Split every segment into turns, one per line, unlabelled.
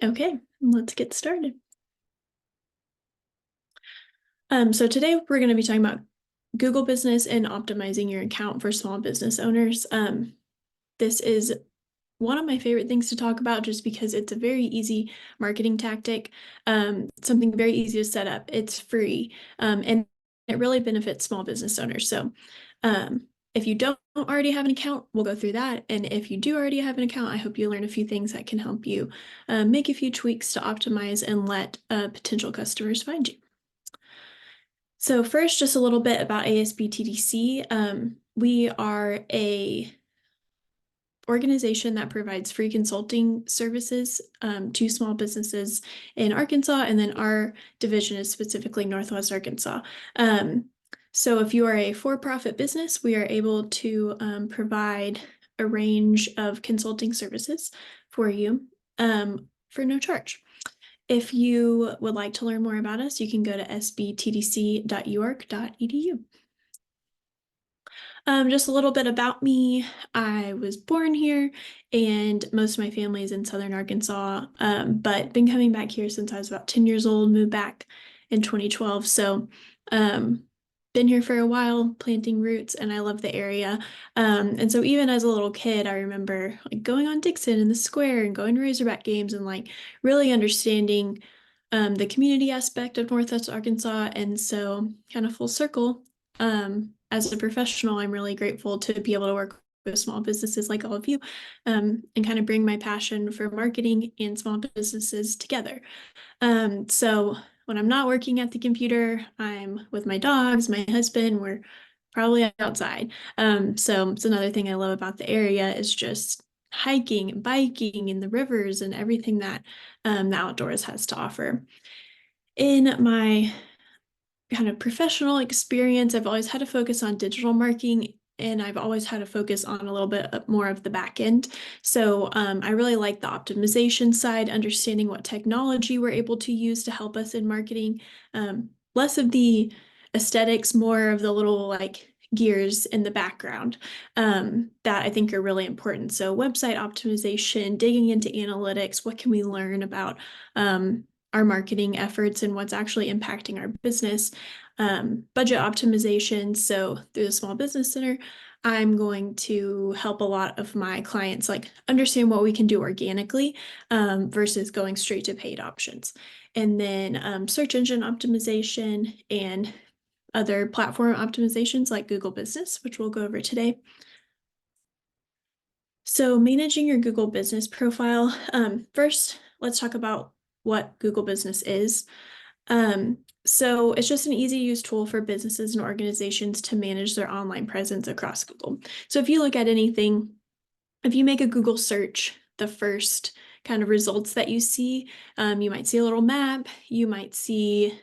Okay, let's get started. So today we're going to be talking about Google Business and optimizing your account for small business owners. This is one of my favorite things to talk about just because it's a very easy marketing tactic, something very easy to set up. It's free, and it really benefits small business owners. So if you don't already have an account, we'll go through that. And if you do already have an account, I hope you learn a few things that can help you make a few tweaks to optimize and let potential customers find you. So first, just a little bit about ASBTDC. We are a organization that provides free consulting services to small businesses in Arkansas, and then our division is specifically Northwest Arkansas. So if you are a for-profit business, we are able to provide a range of consulting services for you for no charge. If you would like to learn more about us, you can go to sbtdc.uark.edu. Just a little bit about me. I was born here, and most of my family is in Southern Arkansas, but been coming back here since I was about 10 years old, moved back in 2012. So been here for a while, planting roots, and I love the area. And so even as a little kid, I remember like going on Dixon in the square and going to Razorback games and like really understanding the community aspect of Northwest Arkansas. And so kind of full circle, as a professional, I'm really grateful to be able to work with small businesses like all of you, and kind of bring my passion for marketing and small businesses together. So when I'm not working at the computer, I'm with my dogs, my husband, we're probably outside. So it's another thing I love about the area is just hiking, biking, and the rivers and everything that the outdoors has to offer. In my kind of professional experience, I've always had to focus on digital marketing, and I've always had to focus on a little bit more of the back end. So I really like the optimization side, understanding what technology we're able to use to help us in marketing. Less of the aesthetics, more of the little like gears in the background that I think are really important. So website optimization, digging into analytics, what can we learn about our marketing efforts and what's actually impacting our business. Budget optimization. So through the Small Business Center, I'm going to help a lot of my clients like understand what we can do organically versus going straight to paid options. And then search engine optimization and other platform optimizations like Google Business, which we'll go over today. So managing your Google Business profile. First, let's talk about what Google Business is. So it's just an easy to use tool for businesses and organizations to manage their online presence across Google. So if you look at anything, if you make a Google search, the first kind of results that you see, you might see a little map, you might see,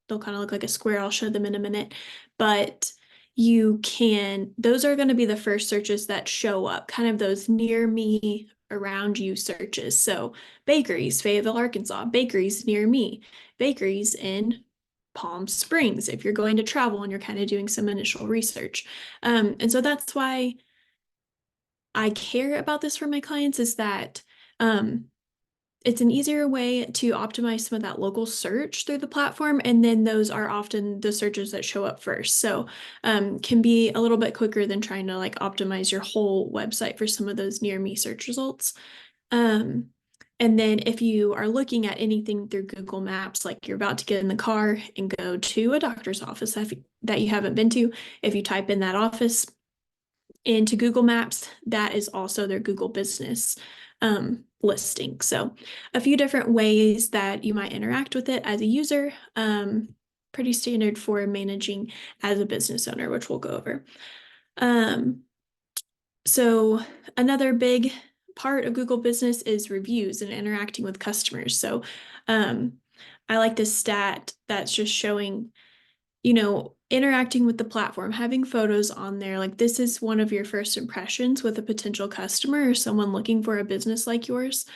they'll kind of look like a square, I'll show them in a minute, but those are going to be the first searches that show up, kind of those near me, around you searches. So bakeries, Fayetteville, Arkansas, bakeries near me, bakeries in Palm Springs, if you're going to travel and you're kind of doing some initial research. And so that's why I care about this for my clients is that it's an easier way to optimize some of that local search through the platform. And then those are often the searches that show up first. So can be a little bit quicker than trying to like optimize your whole website for some of those near me search results. And then if you are looking at anything through Google Maps, like you're about to get in the car and go to a doctor's office that you haven't been to, if you type in that office into Google Maps, that is also their Google Business listing. So a few different ways that you might interact with it as a user, pretty standard for managing as a business owner, which we'll go over. So another big part of Google Business is reviews and interacting with customers. So I like this stat that's just showing, interacting with the platform, having photos on there, like this is one of your first impressions with a potential customer or someone looking for a business like yours.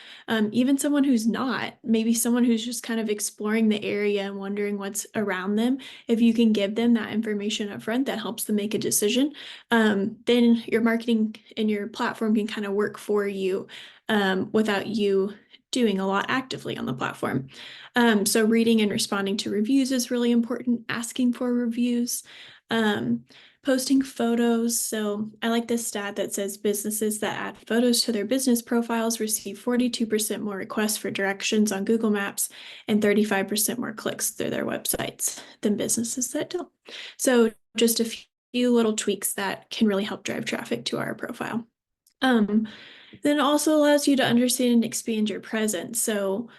Even someone who's not, maybe someone who's just kind of exploring the area and wondering what's around them. If you can give them that information up front, that helps them make a decision. Then your marketing and your platform can kind of work for you without you doing a lot actively on the platform. So reading and responding to reviews is really important, asking for reviews, posting photos. So I like this stat that says businesses that add photos to their business profiles receive 42% more requests for directions on Google Maps and 35% more clicks through their websites than businesses that don't. So just a few little tweaks that can really help drive traffic to our profile. Then it also allows you to understand and expand your presence. So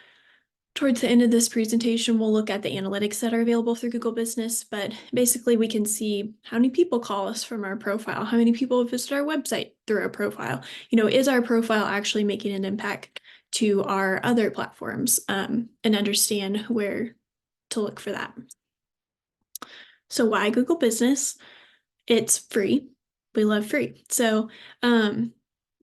towards the end of this presentation, we'll look at the analytics that are available through Google Business, but basically we can see how many people call us from our profile, how many people visit our website through our profile. Is our profile actually making an impact to our other platforms, and understand where to look for that. So why Google Business? It's free. We love free. So,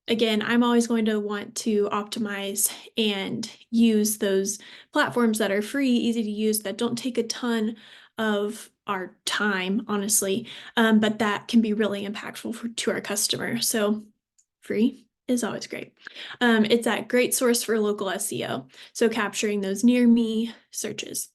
again, I'm always going to want to optimize and use those platforms that are free, easy to use, that don't take a ton of our time, honestly, but that can be really impactful to our customer. So free is always great. It's that great source for local SEO. So capturing those near me searches.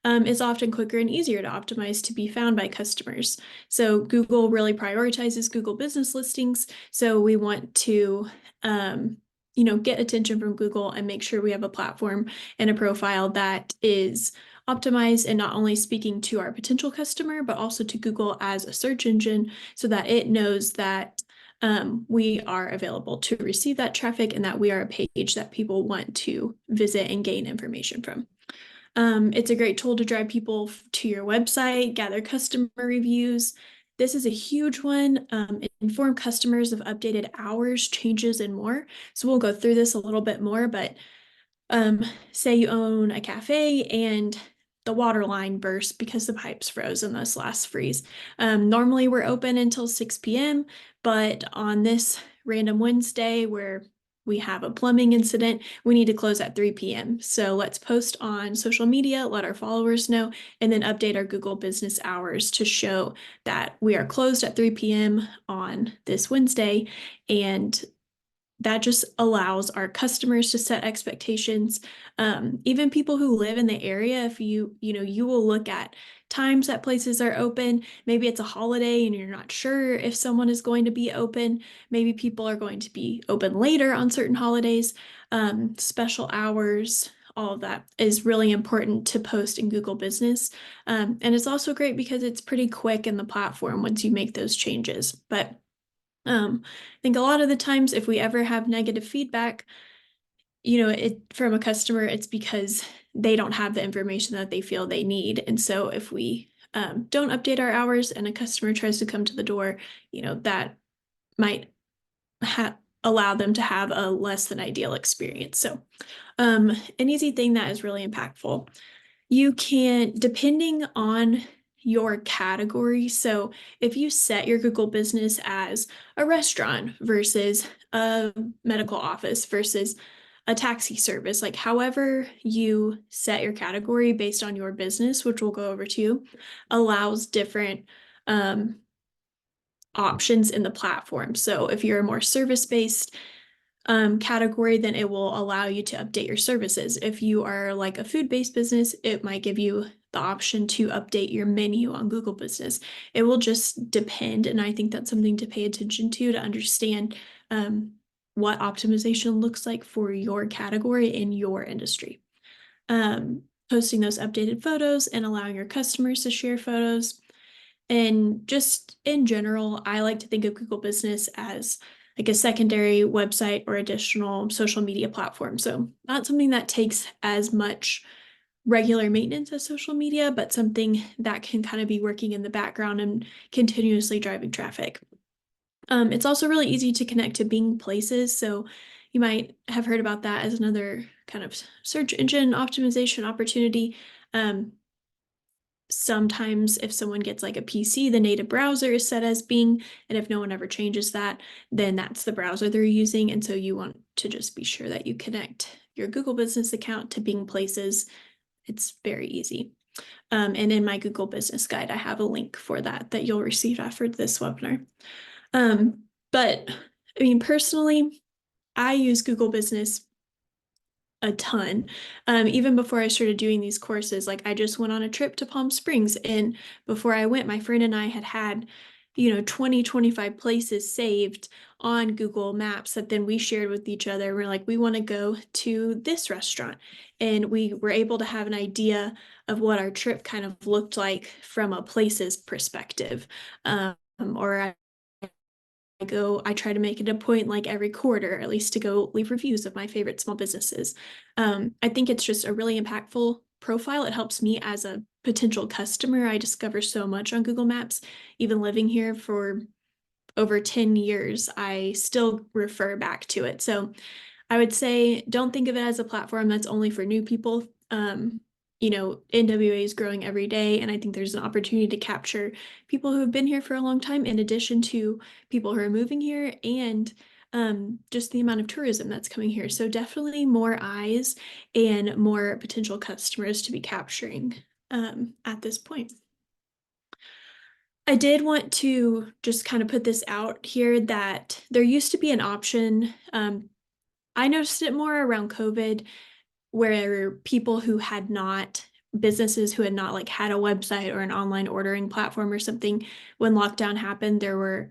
Is often quicker and easier to optimize to be found by customers. So Google really prioritizes Google business listings. So we want to, get attention from Google and make sure we have a platform and a profile that is optimized and not only speaking to our potential customer, but also to Google as a search engine so that it knows that we are available to receive that traffic and that we are a page that people want to visit and gain information from. It's a great tool to drive people to your website, gather customer reviews. This is a huge one. Inform customers of updated hours, changes, and more. So we'll go through this a little bit more, but say you own a cafe and the water line burst because the pipes froze in this last freeze. Normally we're open until 6 p.m., but on this random Wednesday where we have a plumbing incident, we need to close at 3 p.m. So let's post on social media, let our followers know, and then update our Google business hours to show that we are closed at 3 p.m. on this Wednesday. And that just allows our customers to set expectations. Even people who live in the area, if you will look at times that places are open. Maybe it's a holiday and you're not sure if someone is going to be open. Maybe people are going to be open later on certain holidays, special hours. All of that is really important to post in Google Business. And it's also great because it's pretty quick in the platform once you make those changes. But I think a lot of the times if we ever have negative feedback, from a customer, it's because they don't have the information that they feel they need. And so if we don't update our hours and a customer tries to come to the door, that might allow them to have a less than ideal experience. So an easy thing that is really impactful. You can, depending on your category. So if you set your Google business as a restaurant versus a medical office versus a taxi service, like however you set your category based on your business, which we'll go over too, allows different options in the platform. So if you're a more service-based category, then it will allow you to update your services. If you are like a food-based business, it might give you the option to update your menu on Google Business. It will just depend, and I think that's something to pay attention to understand what optimization looks like for your category in your industry. Posting those updated photos and allowing your customers to share photos. And just in general, I like to think of Google Business as like a secondary website or additional social media platform. So not something that takes as much regular maintenance as social media, but something that can kind of be working in the background and continuously driving traffic. It's also really easy to connect to Bing Places. So you might have heard about that as another kind of search engine optimization opportunity. Sometimes if someone gets like a PC, the native browser is set as Bing, and if no one ever changes that, then that's the browser they're using. And so you want to just be sure that you connect your Google Business account to Bing Places. It's very easy. And in my Google Business Guide, I have a link for that you'll receive after this webinar. But I mean, personally, I use Google Business a ton. Even before I started doing these courses, like I just went on a trip to Palm Springs, and before I went, my friend and I had 20, 25 places saved on Google Maps that then we shared with each other. We're like, we want to go to this restaurant. And we were able to have an idea of what our trip kind of looked like from a places perspective. Or I try to make it a point like every quarter, at least to go leave reviews of my favorite small businesses. I think it's just a really impactful profile. It helps me as a potential customer. I discover so much on Google Maps. Even living here for over 10 years, I still refer back to it. So I would say don't think of it as a platform that's only for new people. NWA is growing every day, and I think there's an opportunity to capture people who have been here for a long time, in addition to people who are moving here and just the amount of tourism that's coming here. So definitely more eyes and more potential customers to be capturing at this point. I did want to just kind of put this out here that there used to be an option. I noticed it more around COVID, where people who had not, businesses who had not like had a website or an online ordering platform or something, when lockdown happened, there were,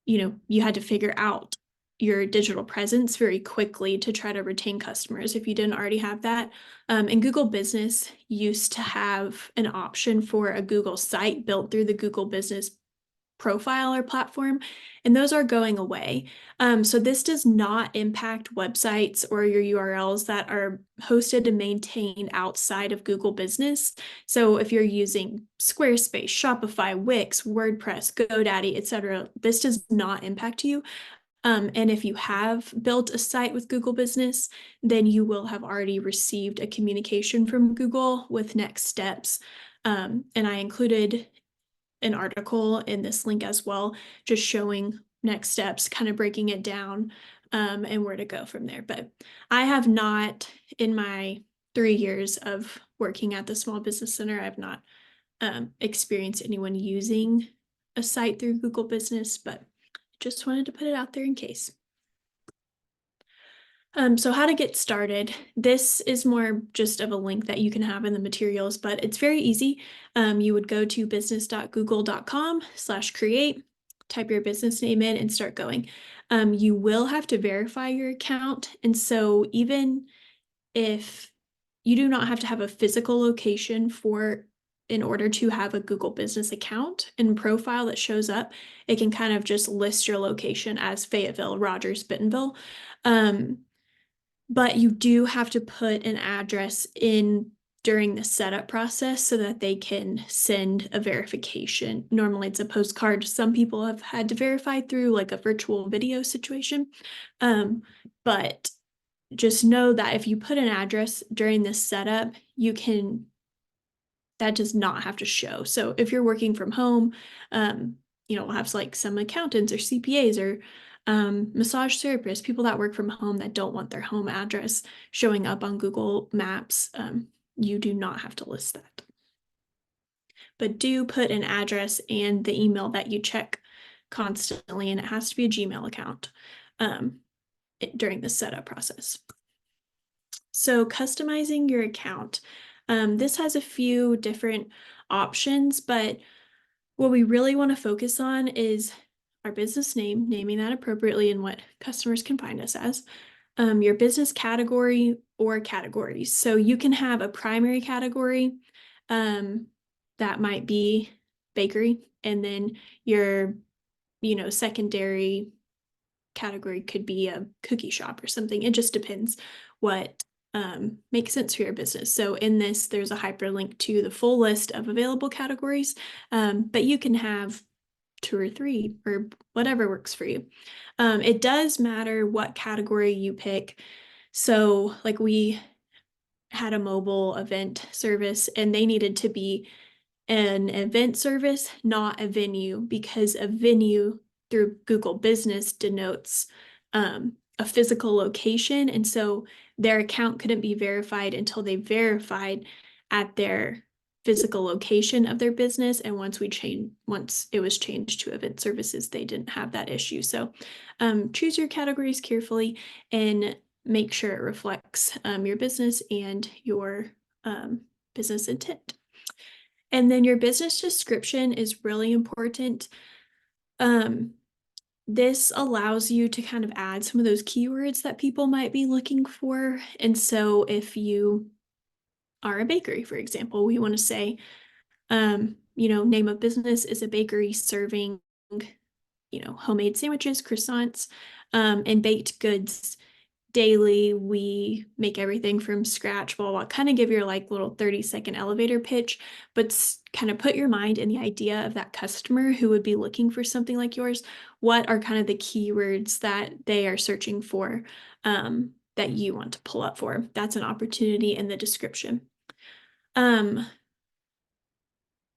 you had to figure out your digital presence very quickly to try to retain customers if you didn't already have that. And Google Business used to have an option for a Google site built through the Google Business profile or platform, and those are going away. So this does not impact websites or your URLs that are hosted and maintained outside of Google Business. So if you're using Squarespace, Shopify, Wix, WordPress, GoDaddy, etc., this does not impact you. And if you have built a site with Google Business, then you will have already received a communication from Google with next steps. And I included an article in this link as well, just showing next steps, kind of breaking it down, and where to go from there. But I have not, in my 3 years of working at the Small Business Center, I've not experienced anyone using a site through Google Business, but just wanted to put it out there in case. So how to get started. This is more just of a link that you can have in the materials, but it's very easy. You would go to business.google.com/create, type your business name in and start going. You will have to verify your account. And so even if you do not have to have a physical location in order to have a Google Business account and profile that shows up, it can kind of just list your location as Fayetteville, Rogers, Bentonville. But you do have to put an address in during the setup process so that they can send a verification. Normally it's a postcard. Some people have had to verify through like a virtual video situation. But just know that if you put an address during this setup, that does not have to show. So if you're working from home, we'll have like some accountants or CPAs or massage therapists, people that work from home that don't want their home address showing up on Google Maps. You do not have to list that. But do put an address and the email that you check constantly, and it has to be a Gmail account during the setup process. So customizing your account. This has a few different options, but what we really want to focus on is our business name, naming that appropriately and what customers can find us as, your business category or categories. So you can have a primary category that might be bakery, and then your, secondary category could be a cookie shop or something. It just depends what makes sense for your business. So in this, there's a hyperlink to the full list of available categories, but you can have 2 or 3 or whatever works for you. It does matter what category you pick. So like we had a mobile event service, and they needed to be an event service, not a venue, because a venue through Google Business denotes a physical location. And so their account couldn't be verified until they verified at their physical location of their business. And once it was changed to event services, they didn't have that issue. So choose your categories carefully. And make sure it reflects your business and your business intent. And then your business description is really important. This allows you to kind of add some of those keywords that people might be looking for. And so if you are a bakery, for example, we want to say, name of business is a bakery serving, homemade sandwiches, croissants, and baked goods daily. We make everything from scratch, blah, blah, blah. Kind of give your like little 30-second elevator pitch, but kind of put your mind in the idea of that customer who would be looking for something like yours. What are kind of the keywords that they are searching for, that you want to pull up for? That's an opportunity in the description.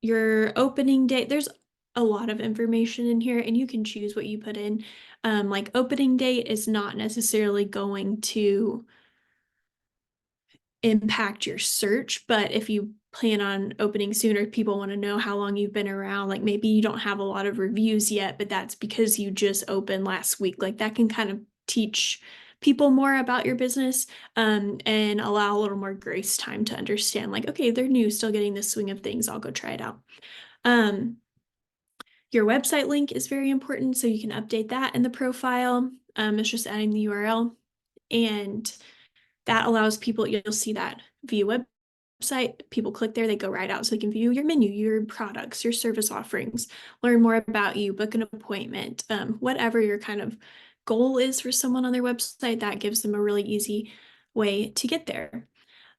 Your opening date, there's a lot of information in here, and you can choose what you put in. Like opening date is not necessarily going to impact your search, but if you plan on opening sooner, people want to know how long you've been around. Like maybe you don't have a lot of reviews yet, but that's because you just opened last week. Like that can kind of teach people more about your business, and allow a little more grace time to understand, like, okay, they're new, still getting the swing of things. I'll go try it out. Your website link is very important, so you can update that in the profile. It's just adding the URL, and that allows people, you'll see that view website, people click there, they go right out, so they can view your menu, your products, your service offerings, learn more about you, book an appointment, whatever your kind of goal is for someone on their website. That gives them a really easy way to get there.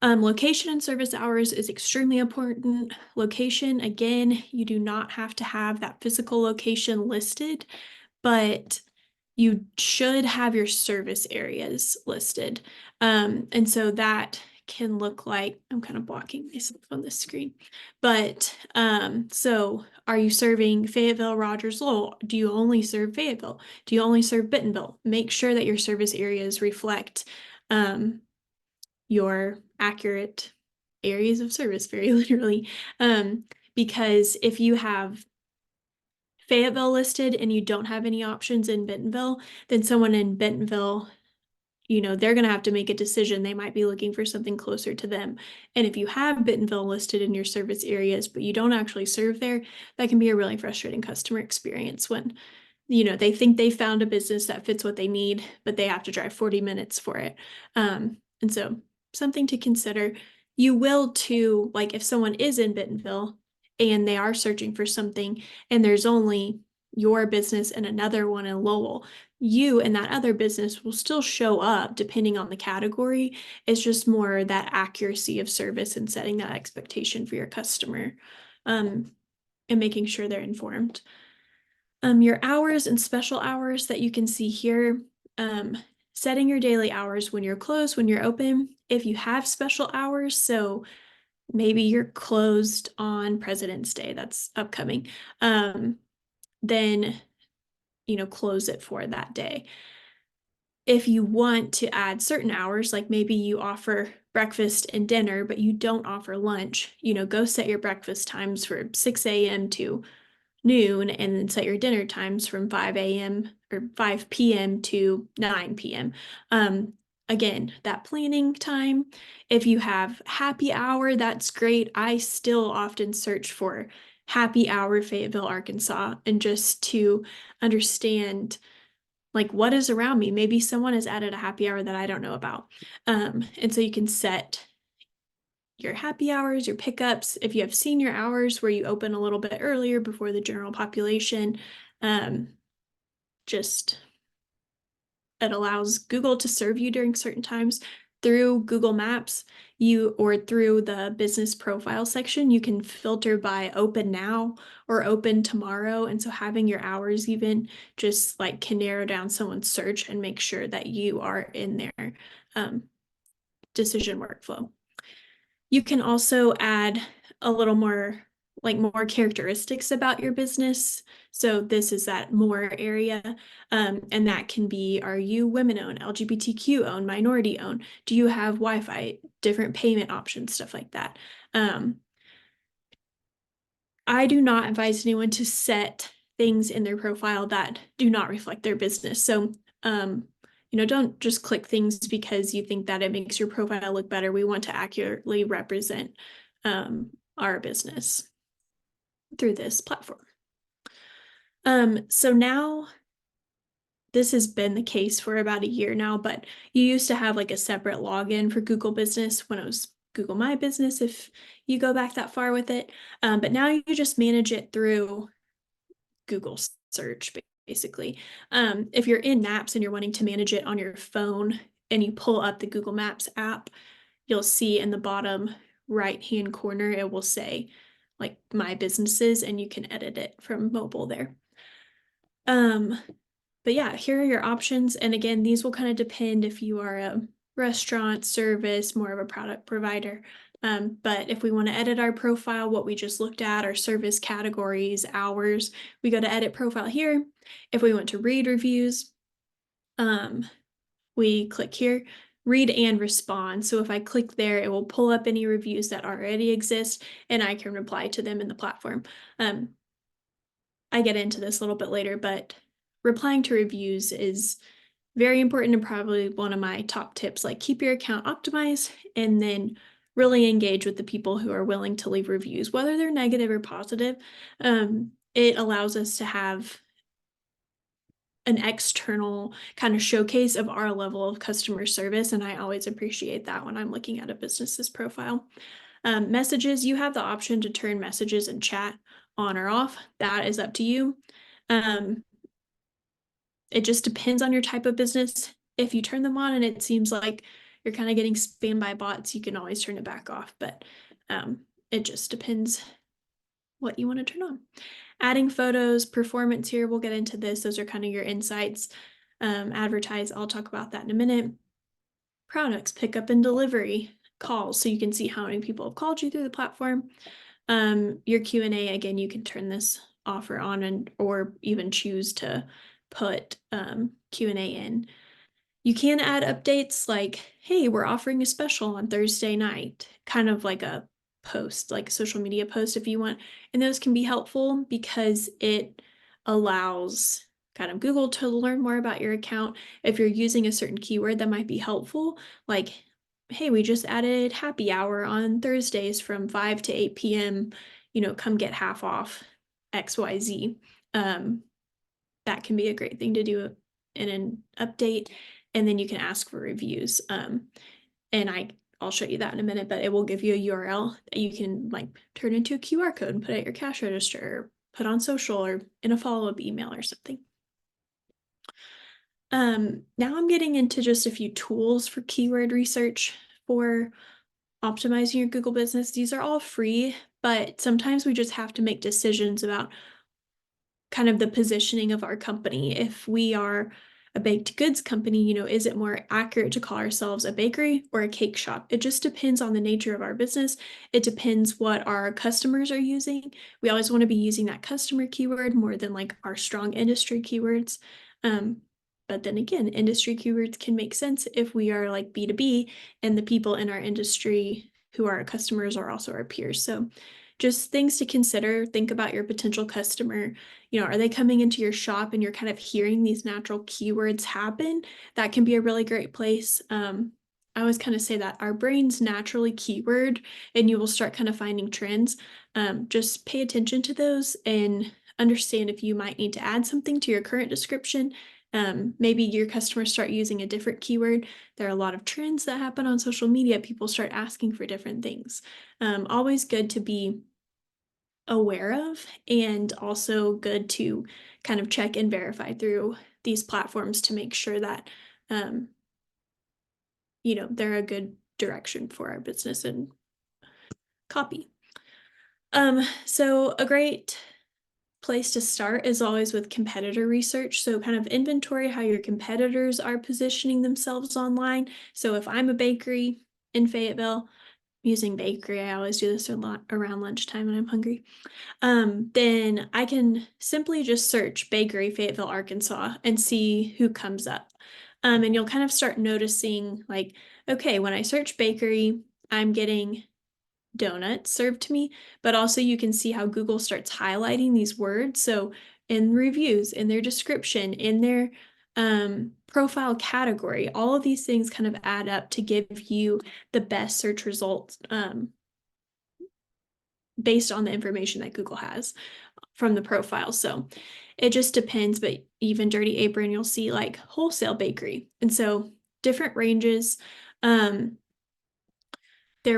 Location and service hours is extremely important. Location, again, you do not have to have that physical location listed, but you should have your service areas listed. And so that can look like, I'm kind of blocking myself on this screen, but so are you serving Fayetteville, Rogers, Lowell? Do you only serve Fayetteville? Do you only serve Bentonville? Make sure that your service areas reflect your accurate areas of service, very literally. Because if you have Fayetteville listed and you don't have any options in Bentonville, then someone in Bentonville, they're going to have to make a decision. They might be looking for something closer to them. And if you have Bentonville listed in your service areas, but you don't actually serve there, that can be a really frustrating customer experience when, they think they found a business that fits what they need, but they have to drive 40 minutes for it. And so something to consider. You will too, like if someone is in Bentonville and they are searching for something and there's only your business and another one in Lowell, you and that other business will still show up depending on the category. It's just more that accuracy of service and setting that expectation for your customer, and making sure they're informed. Your hours and special hours that you can see here, setting your daily hours when you're closed, when you're open. If you have special hours, so maybe you're closed on President's Day, that's upcoming, then close it for that day. If you want to add certain hours, like maybe you offer breakfast and dinner, but you don't offer lunch, go set your breakfast times for 6 a.m. to noon, and then set your dinner times from 5 a.m. or 5 p.m. to 9 p.m. Again, that planning time. If you have happy hour, that's great. I still often search for happy hour Fayetteville, Arkansas, and just to understand like what is around me. Maybe someone has added a happy hour that I don't know about. And so you can set your happy hours, your pickups. If you have senior hours where you open a little bit earlier before the general population, just it allows Google to serve you during certain times through Google Maps. Or through the business profile section, you can filter by open now or open tomorrow. And so having your hours even just like can narrow down someone's search and make sure that you are in their decision workflow. You can also add a little more characteristics about your business. So this is that more area, and that can be, are you women owned, LGBTQ owned, minority owned? Do you have Wi-Fi, different payment options, stuff like that. I do not advise anyone to set things in their profile that do not reflect their business. So don't just click things because you think that it makes your profile look better. We want to accurately represent our business through this platform. So now this has been the case for about a year now, but you used to have like a separate login for Google Business when it was Google My Business, if you go back that far with it. But now you just manage it through Google search, basically. If you're in Maps and you're wanting to manage it on your phone and you pull up the Google Maps app, you'll see in the bottom right-hand corner, it will say like My Businesses, and you can edit it from mobile there. But yeah, here are your options. And again, these will kind of depend if you are a restaurant, service, more of a product provider. But if we want to edit our profile, what we just looked at, our service categories, hours, we go to edit profile here. If we want to read reviews, we click here, read and respond. So if I click there, it will pull up any reviews that already exist and I can reply to them in the platform. I get into this a little bit later, but replying to reviews is very important and probably one of my top tips. Like, keep your account optimized and then really engage with the people who are willing to leave reviews, whether they're negative or positive. It allows us to have an external kind of showcase of our level of customer service, and I always appreciate that when I'm looking at a business's profile. Messages, you have the option to turn messages and chat on or off. That is up to you. It just depends on your type of business. If you turn them on and it seems like you're kind of getting spammed by bots, you can always turn it back off, but it just depends what you want to turn on. Adding photos, performance here, we'll get into this. Those are kind of your insights. Advertise, I'll talk about that in a minute. Products, pickup and delivery, calls, so you can see how many people have called you through the platform. Your Q&A, again, you can turn this off or on, or even choose to put Q&A in. You can add updates like, hey, we're offering a special on Thursday night, kind of like a post, like a social media post if you want. And those can be helpful because it allows kind of Google to learn more about your account. If you're using a certain keyword that might be helpful, like, hey, we just added happy hour on Thursdays from 5 to 8 p.m., come get half off XYZ. That can be a great thing to do in an update. And then you can ask for reviews. And I'll show you that in a minute, but it will give you a URL that you can like turn into a QR code and put at your cash register, or put on social, or in a follow-up email or something. Now I'm getting into just a few tools for keyword research for optimizing your Google business. These are all free, but sometimes we just have to make decisions about kind of the positioning of our company. If we are a baked goods company, is it more accurate to call ourselves a bakery or a cake shop? It just depends on the nature of our business. It depends what our customers are using. We always want to be using that customer keyword more than like our strong industry keywords. But then again, industry keywords can make sense if we are like B2B and the people in our industry who are our customers are also our peers. So just things to consider. Think about your potential customer. Are they coming into your shop and you're kind of hearing these natural keywords happen? That can be a really great place. I always kind of say that our brain's naturally keyword, and you will start kind of finding trends. Just pay attention to those and understand if you might need to add something to your current description. Maybe your customers start using a different keyword. There are a lot of trends that happen on social media. People start asking for different things. Always good to be aware of, and also good to kind of check and verify through these platforms to make sure that they're a good direction for our business and copy. So a great place to start is always with competitor research. So kind of inventory how your competitors are positioning themselves online. So if I'm a bakery in Fayetteville, using bakery, I always do this a lot around lunchtime when I'm hungry. Then I can simply just search bakery Fayetteville, Arkansas, and see who comes up. And you'll kind of start noticing like, okay, when I search bakery, I'm getting donuts served to me, but also you can see how Google starts highlighting these words. So in reviews, in their description, in their profile category. All of these things kind of add up to give you the best search results based on the information that Google has from the profile. So it just depends, but even Dirty Apron, you'll see like wholesale bakery. And so different ranges. There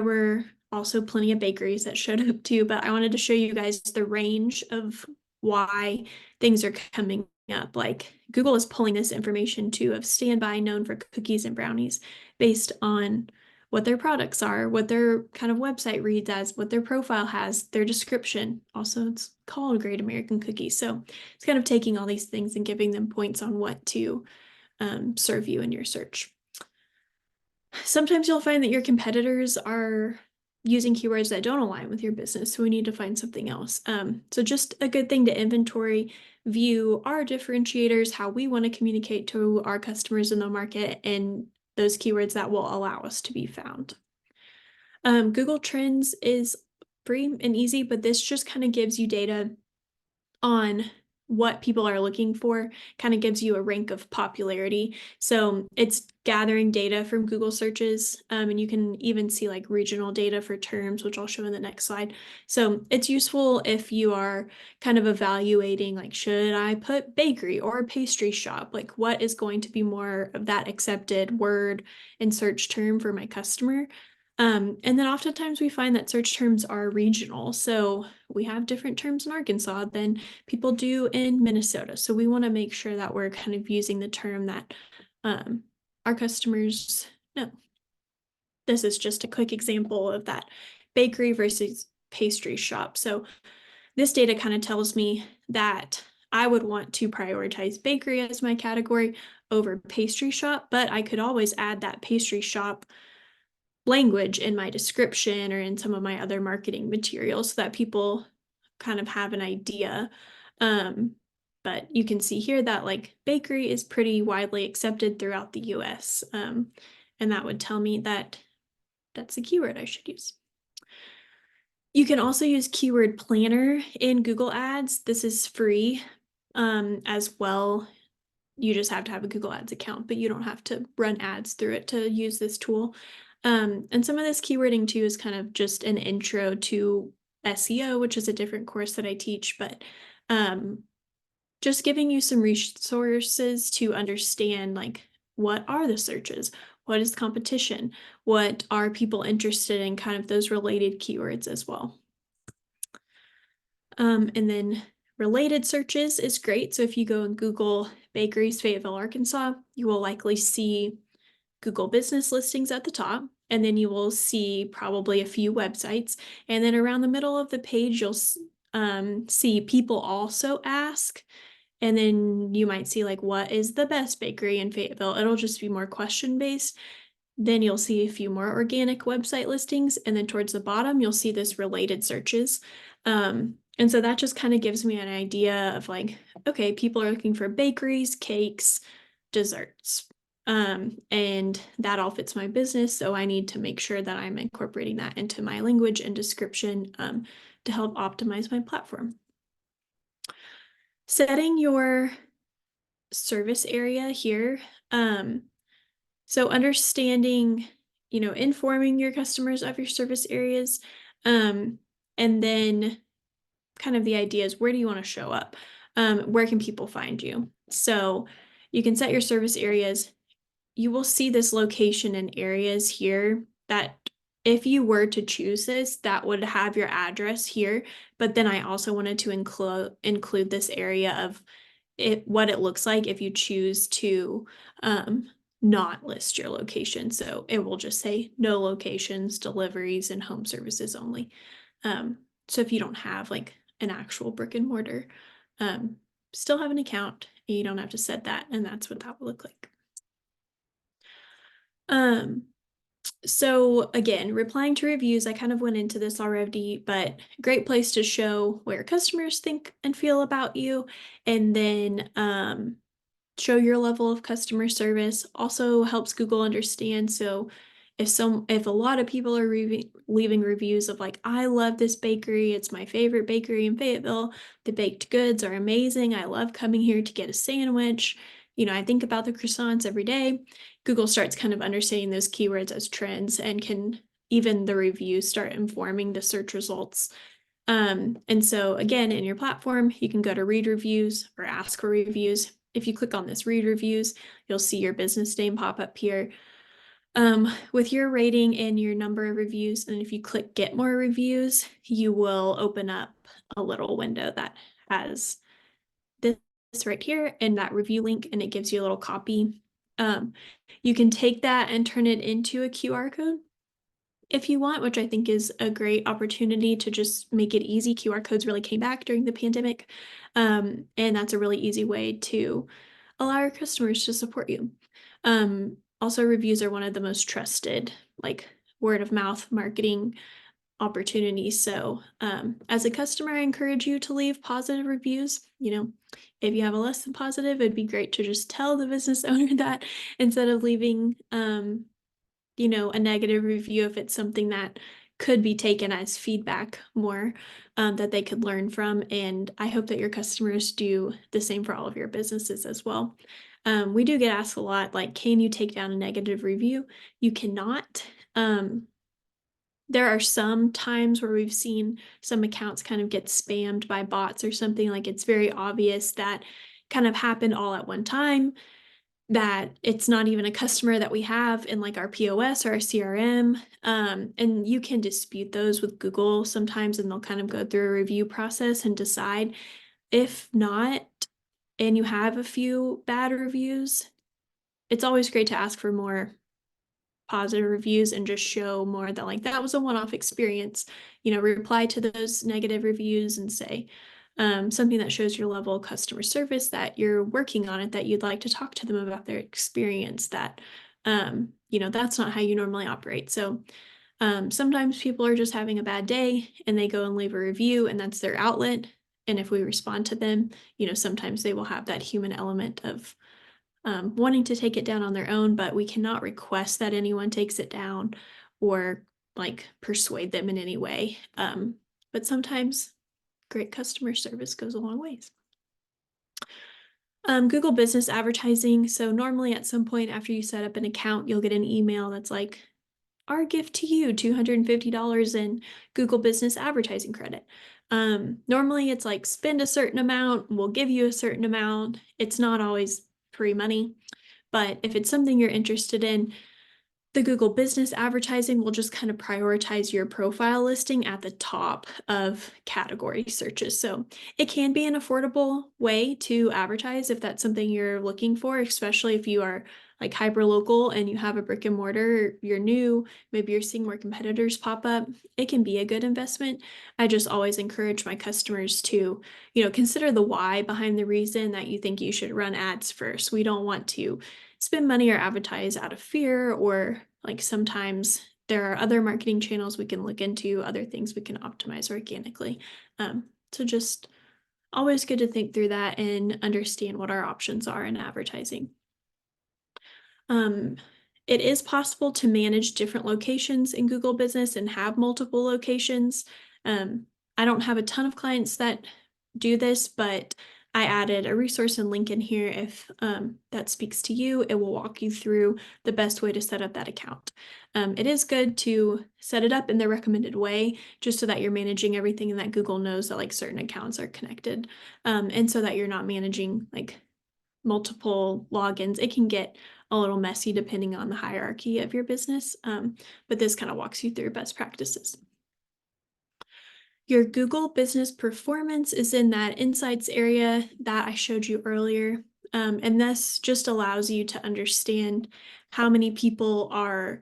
were also plenty of bakeries that showed up too, but I wanted to show you guys the range of why things are coming up. Like Google is pulling this information too of Standby, known for cookies and brownies, based on what their products are, what their kind of website reads as, what their profile has, their description. Also, it's called Great American Cookie. So it's kind of taking all these things and giving them points on what to serve you in your search. Sometimes you'll find that your competitors are using keywords that don't align with your business, so we need to find something else. So just a good thing to inventory, view our differentiators, how we want to communicate to our customers in the market, and those keywords that will allow us to be found. Google Trends is free and easy, but this just kind of gives you data on what people are looking for, kind of gives you a rank of popularity. So it's gathering data from Google searches, and you can even see like regional data for terms, which I'll show in the next slide. So it's useful if you are kind of evaluating, like, should I put bakery or pastry shop? Like, what is going to be more of that accepted word and search term for my customer? And then oftentimes we find that search terms are regional. So we have different terms in Arkansas than people do in Minnesota. So we want to make sure that we're kind of using the term that our customers know. This is just a quick example of that bakery versus pastry shop. So this data kind of tells me that I would want to prioritize bakery as my category over pastry shop, but I could always add that pastry shop language in my description or in some of my other marketing materials so that people kind of have an idea. But you can see here that like bakery is pretty widely accepted throughout the US. And that would tell me that that's the keyword I should use. You can also use Keyword Planner in Google Ads. This is free as well. You just have to have a Google Ads account, but you don't have to run ads through it to use this tool. And some of this keywording too is kind of just an intro to SEO, which is a different course that I teach, but just giving you some resources to understand, like, what are the searches? What is the competition? What are people interested in? Kind of those related keywords as well. And then related searches is great. So if you go and Google bakeries, Fayetteville, Arkansas, you will likely see Google business listings at the top, and then you will see probably a few websites. And then around the middle of the page, you'll see people also ask. And then you might see like, what is the best bakery in Fayetteville? It'll just be more question based. Then you'll see a few more organic website listings. And then towards the bottom, you'll see this related searches. And so that just kind of gives me an idea of like, okay, people are looking for bakeries, cakes, desserts. And that all fits my business. So I need to make sure that I'm incorporating that into my language and description to help optimize my platform. Setting your service area here. So understanding, informing your customers of your service areas. And then kind of the idea is, where do you want to show up? Where can people find you? So you can set your service areas. You will see this location and areas here that if you were to choose this, that would have your address here. But then I also wanted to include this area of what it looks like if you choose to not list your location. So it will just say no locations, deliveries, and home services only. So if you don't have like an actual brick and mortar, still have an account, and you don't have to set that, and that's what that will look like. So again, replying to reviews, I kind of went into this already, but great place to show where customers think and feel about you, and then show your level of customer service. Also helps Google understand. So if a lot of people are leaving reviews of like, I love this bakery, it's my favorite bakery in Fayetteville, the baked goods are amazing, I love coming here to get a sandwich, I think about the croissants every day. Google starts kind of understanding those keywords as trends and can even the reviews start informing the search results. And so again, in your platform, you can go to read reviews or ask for reviews. If you click on this read reviews, you'll see your business name pop up here with your rating and your number of reviews. And if you click get more reviews, you will open up a little window that has this right here and that review link, and it gives you a little copy. You can take that and turn it into a QR code if you want, which I think is a great opportunity to just make it easy. QR codes really came back during the pandemic. And that's a really easy way to allow your customers to support you. Also, reviews are one of the most trusted, like word of mouth marketing opportunities. So, as a customer, I encourage you to leave positive reviews. If you have a less than positive, it'd be great to just tell the business owner that instead of leaving, a negative review if it's something that could be taken as feedback more that they could learn from. And I hope that your customers do the same for all of your businesses as well. We do get asked a lot, like, can you take down a negative review? You cannot. There are some times where we've seen some accounts kind of get spammed by bots or something. Like, it's very obvious that kind of happened all at one time, that it's not even a customer that we have in like our POS or our CRM. And you can dispute those with Google sometimes, and they'll kind of go through a review process and decide. If not, and you have a few bad reviews, it's always great to ask for more positive reviews and just show more that like that was a one-off experience. Reply to those negative reviews and say something that shows your level of customer service, that you're working on it, that you'd like to talk to them about their experience, that that's not how you normally operate. So sometimes people are just having a bad day and they go and leave a review, and that's their outlet. And if we respond to them, sometimes they will have that human element of wanting to take it down on their own, but we cannot request that anyone takes it down or like persuade them in any way. But sometimes great customer service goes a long ways. Google Business Advertising. So normally at some point after you set up an account, you'll get an email that's like, our gift to you, $250 in Google Business Advertising credit. Normally it's like spend a certain amount, we'll give you a certain amount. It's not always free money, but if it's something you're interested in, the Google Business Advertising will just kind of prioritize your profile listing at the top of category searches. So it can be an affordable way to advertise if that's something you're looking for, especially if you are like hyper local and you have a brick and mortar, you're new, maybe you're seeing more competitors pop up. It can be a good investment. I just always encourage my customers to, consider the why behind the reason that you think you should run ads first. We don't want to spend money or advertise out of fear, or like sometimes there are other marketing channels we can look into, other things we can optimize organically. So just always good to think through that and understand what our options are in advertising. It is possible to manage different locations in Google Business and have multiple locations. I don't have a ton of clients that do this, but I added a resource and link in here. If that speaks to you, it will walk you through the best way to set up that account. It is good to set it up in the recommended way, just so that you're managing everything and that Google knows that like certain accounts are connected. And so that you're not managing like multiple logins. It can get a little messy depending on the hierarchy of your business, but this kind of walks you through best practices. Your Google Business Performance is in that Insights area that I showed you earlier. And this just allows you to understand how many people are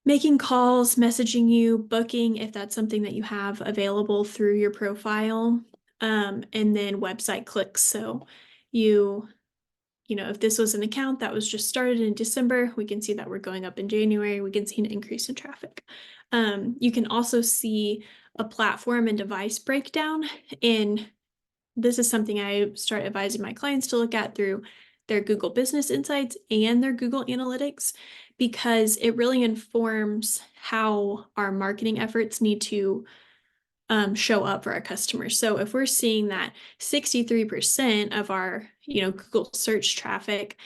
making calls, messaging you, booking, if that's something that you have available through your profile, and then website clicks. So if this was an account that was just started in December, we can see that we're going up in January. We can see an increase in traffic. You can also see a platform and device breakdown. And this is something I start advising my clients to look at through their Google Business Insights and their Google Analytics, because it really informs how our marketing efforts need to show up for our customers. So if we're seeing that 63% of our Google search traffic,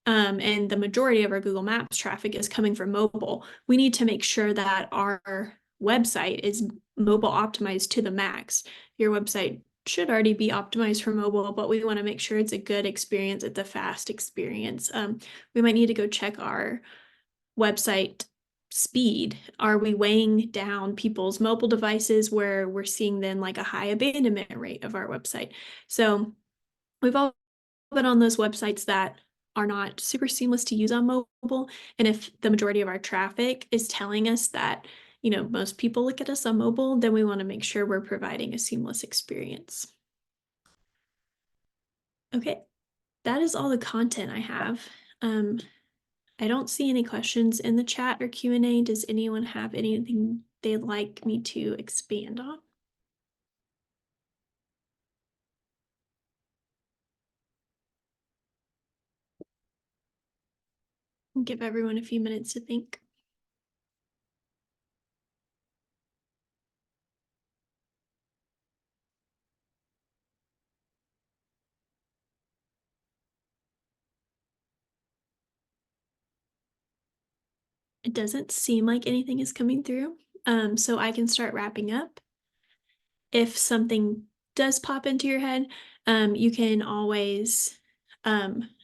and the majority of our Google Maps traffic is coming from mobile. We need to make sure that our website is mobile optimized to the max. Your website should already be optimized for mobile, but we want to make sure it's a good experience, it's a fast experience. We might need to go check our website speed. Are we weighing down people's mobile devices where we're seeing then like a high abandonment rate of our website? So we've all been on those websites that are not super seamless to use on mobile. And if the majority of our traffic is telling us that, most people look at us on mobile, then we want to make sure we're providing a seamless experience. Okay, that is all the content I have. I don't see any questions in the chat or Q&A. Does anyone have anything they'd like me to expand on? I'll give everyone a few minutes to think. It doesn't seem like anything is coming through, so I can start wrapping up. If something does pop into your head, you can always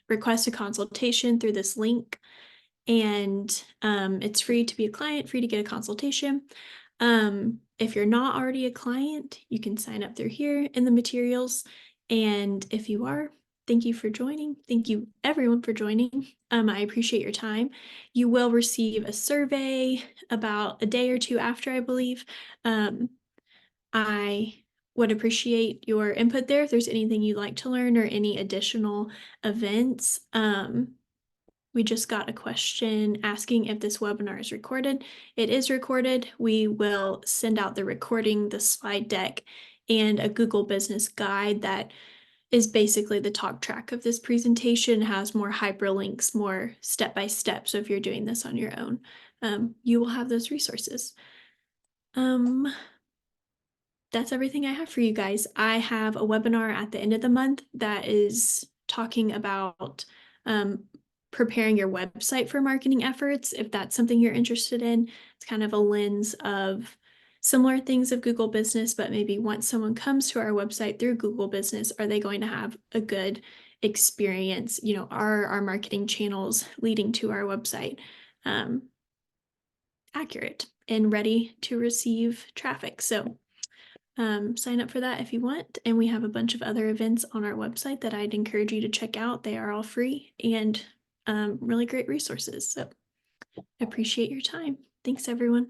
request a consultation through this link, and it's free to be a client, free to get a consultation. If you're not already a client, you can sign up through here in the materials. And if you are, thank you for joining. Thank you everyone for joining. I appreciate your time. You will receive a survey about a day or two after, I believe. I would appreciate your input there if there's anything you'd like to learn or any additional events. We just got a question asking if this webinar is recorded. It is recorded. We will send out the recording, the slide deck, and a Google Business Guide that is basically the talk track of this presentation, has more hyperlinks, more step-by-step. So if you're doing this on your own, you will have those resources. That's everything I have for you guys. I have a webinar at the end of the month that is talking about preparing your website for marketing efforts. If that's something you're interested in, it's kind of a lens of similar things of Google Business, but maybe once someone comes to our website through Google Business, are they going to have a good experience? Are our marketing channels leading to our website accurate and ready to receive traffic? So sign up for that if you want. And we have a bunch of other events on our website that I'd encourage you to check out. They are all free and really great resources. So I appreciate your time. Thanks, everyone.